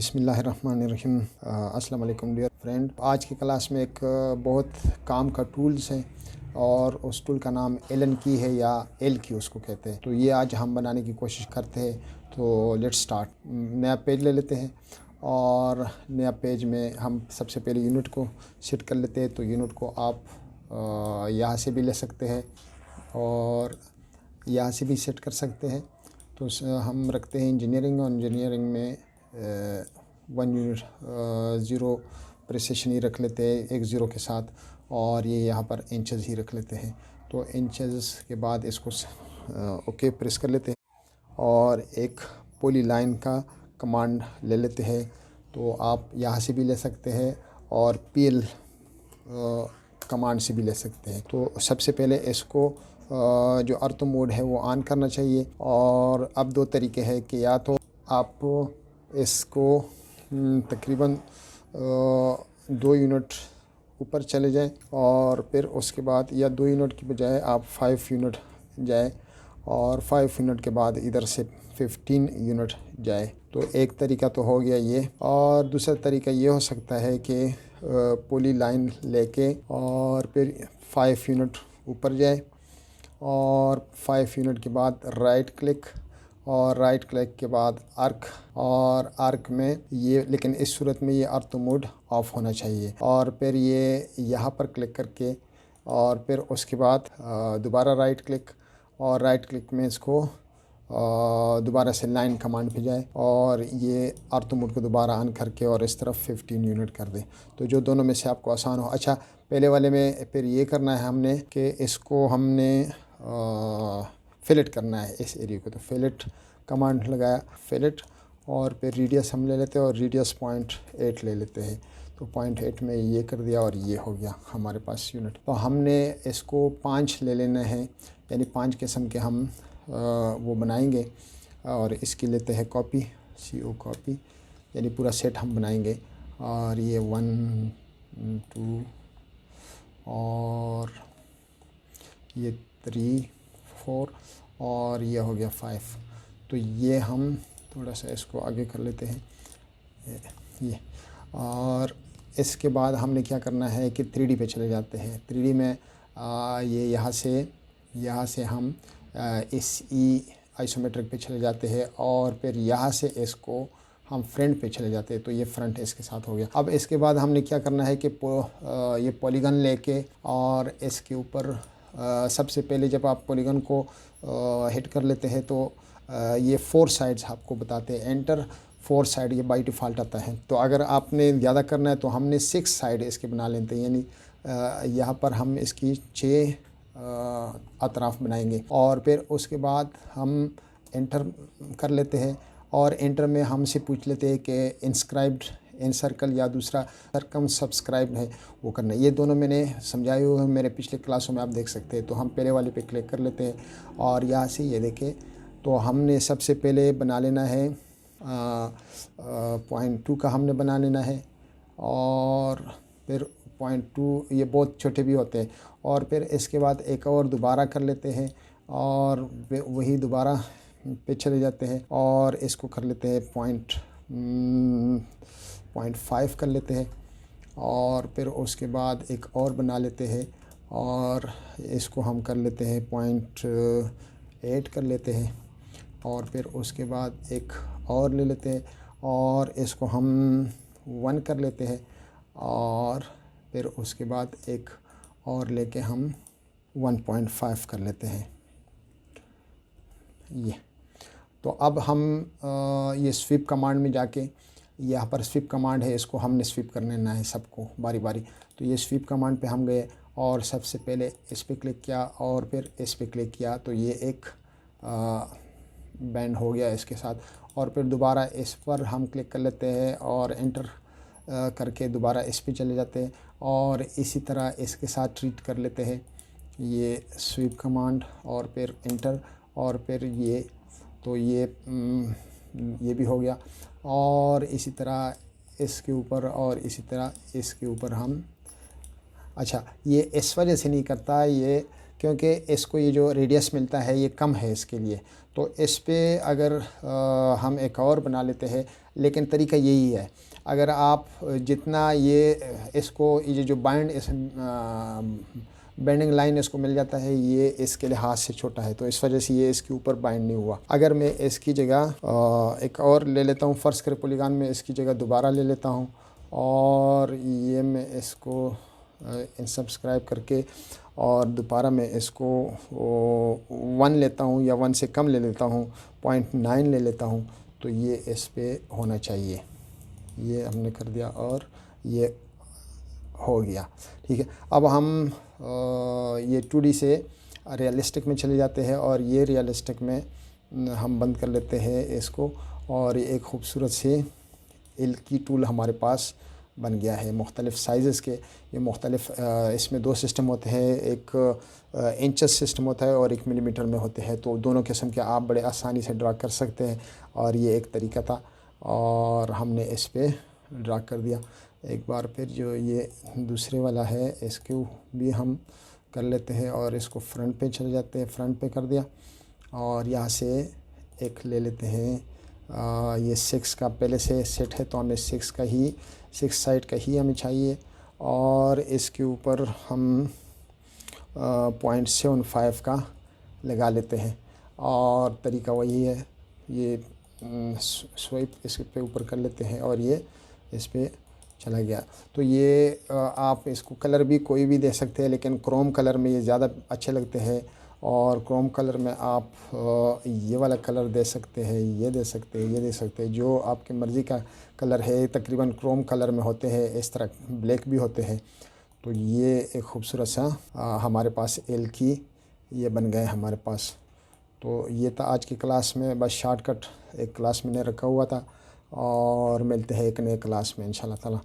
बिस्मिल्लाहिर्रहमानिर्रहीम। अस्सलाम वालेकुम डियर फ्रेंड। आज की क्लास में एक बहुत काम का टूल्स है और उस टूल का नाम एलन की है या एल की उसको कहते हैं। तो ये आज हम बनाने की कोशिश करते हैं। तो लेट्स स्टार्ट। नया पेज ले लेते हैं और नया पेज में हम सबसे पहले यूनिट को सेट कर लेते हैं। तो यूनिट को आप यहाँ से भी ले सकते हैं और यहाँ से भी सेट कर सकते हैं। तो हम रखते हैं इंजीनियरिंग और इंजीनियरिंग में 1 यूनिट 0 प्रिसिशन ही रख लेते हैं, एक ज़ीरो के साथ, और ये यहाँ पर इंचेस ही रख लेते हैं। तो इंचेस के बाद इसको ओके प्रेस कर लेते हैं और एक पॉली लाइन का कमांड ले लेते हैं। तो आप यहाँ से भी ले सकते हैं और पीएल कमांड से भी ले सकते हैं। तो सबसे पहले इसको जो अर्थ मोड है वो ऑन करना चाहिए। और अब दो तरीके हैं कि या तो आप इसको तकरीबन 2 यूनिट ऊपर चले जाएं और फिर उसके बाद, या 2 यूनिट की बजाय आप 5 यूनिट जाए और 5 यूनिट के बाद इधर से 15 यूनिट जाए। तो एक तरीका तो हो गया ये। और दूसरा तरीका ये हो सकता है कि पॉली लाइन लेके और फिर 5 यूनिट ऊपर जाए और 5 यूनिट के बाद राइट क्लिक, और राइट क्लिक के बाद आर्क, और आर्क में ये, लेकिन इस सूरत में ये अर्थ मोड ऑफ होना चाहिए। और फिर ये यहाँ पर क्लिक करके और फिर उसके बाद दोबारा राइट क्लिक, और राइट क्लिक में इसको दोबारा से लाइन कमांड पे जाए और ये अर्थ मोड को दोबारा ऑन करके और इस तरफ 15 यूनिट कर दे। तो जो दोनों में से आपको आसान हो। अच्छा, पहले वाले में फिर ये करना है हमने कि इसको हमने फिलेट करना है इस एरिया को। तो फिलेट कमांड लगाया, फिलेट, और फिर रेडियस हम ले लेते हैं और रेडियस 0.8 ले लेते हैं। तो 0.8 में ये कर दिया और ये हो गया हमारे पास यूनिट। तो हमने इसको 5 ले लेना है, यानी 5 किस्म के हम वो बनाएंगे। और इसकी लेते हैं कॉपी, CO कॉपी, यानी पूरा सेट हम बनाएंगे। और ये 1 2 और ये 3 4 और ये हो गया 5। तो ये हम थोड़ा सा इसको आगे कर लेते हैं ये। और इसके बाद हमने क्या करना है कि 3D पे चले जाते हैं। 3D में ये यहाँ से हम इस आइसोमेट्रिक पे चले जाते हैं और फिर यहाँ से इसको हम फ्रंट पे चले जाते हैं। तो ये फ्रंट इसके साथ हो गया। अब इसके बाद हमने क्या करना है कि ये पॉलीगन लेके और इसके ऊपर सबसे पहले जब आप पॉलीगन को हिट कर लेते हैं तो ये 4 साइड्स आपको बताते हैं। एंटर 4 साइड ये बाई डिफ़ॉल्ट आता है। तो अगर आपने ज़्यादा करना है तो हमने 6 साइड इसके बना लेते हैं, यानी यहाँ पर हम इसकी 6 अतराफ़ बनाएंगे। और फिर उसके बाद हम एंटर कर लेते हैं और एंटर में हमसे पूछ लेते हैं कि इंस्क्राइब्ड इन सर्कल या दूसरा सर्कम सब्सक्राइब है वो करना है। ये दोनों मैंने समझाए हुए हैं मेरे पिछले क्लासों में, आप देख सकते हैं। तो हम पहले वाले पे क्लिक कर लेते हैं और यहाँ से ये देखें। तो हमने सबसे पहले बना लेना है 0.2 का हमने बना लेना है, और फिर 0.2 ये बहुत छोटे भी होते हैं। और फिर इसके बाद एक और दोबारा कर लेते हैं और वही दोबारा पे चले जाते हैं और इसको कर लेते हैं 0.5 कर लेते हैं। और फिर उसके बाद एक और बना लेते हैं और इसको हम कर लेते हैं 0.8 कर लेते हैं। और फिर उसके बाद एक और ले लेते हैं और इसको हम 1 कर लेते हैं। और फिर उसके बाद एक और लेके हम 1.5 कर लेते हैं ये। तो अब हम ये स्वीप कमांड में जाके, यहाँ पर स्वीप कमांड है, इसको हमने स्वीप कर लेना है सबको बारी बारी। तो ये स्वीप कमांड पे हम गए और सबसे पहले इस पे क्लिक किया और फिर इस पे क्लिक किया। तो ये एक बैंड हो गया इसके साथ। और फिर दोबारा इस पर हम क्लिक कर लेते हैं और एंटर करके दोबारा इस पे चले जाते हैं और इसी तरह इसके साथ ट्रीट कर लेते हैं ये स्वीप कमांड और फिर एंटर और फिर ये। तो ये भी हो गया। और इसी तरह इसके ऊपर और इसी तरह इसके ऊपर हम, अच्छा ये इस वजह से नहीं करता ये, क्योंकि इसको ये जो रेडियस मिलता है ये कम है इसके लिए। तो इस पे अगर हम एक और बना लेते हैं लेकिन तरीका यही है। अगर आप जितना ये जो बाइंड बेंडिंग लाइन इसको मिल जाता है, ये इसके लिहाज से छोटा है, तो इस वजह से ये इसके ऊपर बाइंड नहीं हुआ। अगर मैं इसकी जगह एक और ले लेता हूँ, फ़र्ज़ करें पॉलीगॉन में इसकी जगह दोबारा ले लेता हूँ और ये मैं इसको अनसब्सक्राइब करके और दोबारा मैं इसको 1 लेता हूँ या 1 से कम ले लेता हूँ, 0.9 ले लेता हूँ, तो ये इस पे होना चाहिए। ये हमने कर दिया और ये हो गया। ठीक है, अब हम ये 2D से रियलिस्टिक में चले जाते हैं और ये रियलिस्टिक में हम बंद कर लेते हैं इसको, और ये एक खूबसूरत से एल की टूल हमारे पास बन गया है मुख्तलिफ़ साइज़ के। ये मुख्तलिफ़ इसमें 2 सिस्टम होते हैं, एक इंचेस सिस्टम होता है और एक मिलीमीटर में होते हैं, तो दोनों किस्म के आप बड़े आसानी से ड्रा कर सकते हैं। और ये एक तरीका था और हमने इस पे ड्रा कर दिया। एक बार फिर जो ये दूसरे वाला है इसको भी हम कर लेते हैं और इसको फ्रंट पे चले जाते हैं, फ्रंट पे कर दिया और यहाँ से एक ले लेते हैं। ये 6 का पहले से सेट है तो हमें 6 साइड का ही हमें चाहिए और इसके ऊपर हम 0.75 का लगा लेते हैं और तरीका वही है। ये स्वाइप इसके पे ऊपर कर लेते हैं और ये इस पे चला गया। तो ये आप इसको कलर भी कोई भी दे सकते हैं, लेकिन क्रोम कलर में ये ज़्यादा अच्छे लगते हैं और क्रोम कलर में आप ये वाला कलर दे सकते हैं, ये दे सकते हैं, ये दे सकते हैं, जो आपकी मर्ज़ी का कलर है। तकरीबन क्रोम कलर में होते हैं, इस तरह ब्लैक भी होते हैं। तो ये एक ख़ूबसूरत सा हमारे पास एल की ये बन गए हमारे पास। तो ये था आज की क्लास में, बस शॉर्टकट एक क्लास मैंने रखा हुआ था और मिलते हैं एक नए क्लास में इंशाल्लाह ताला।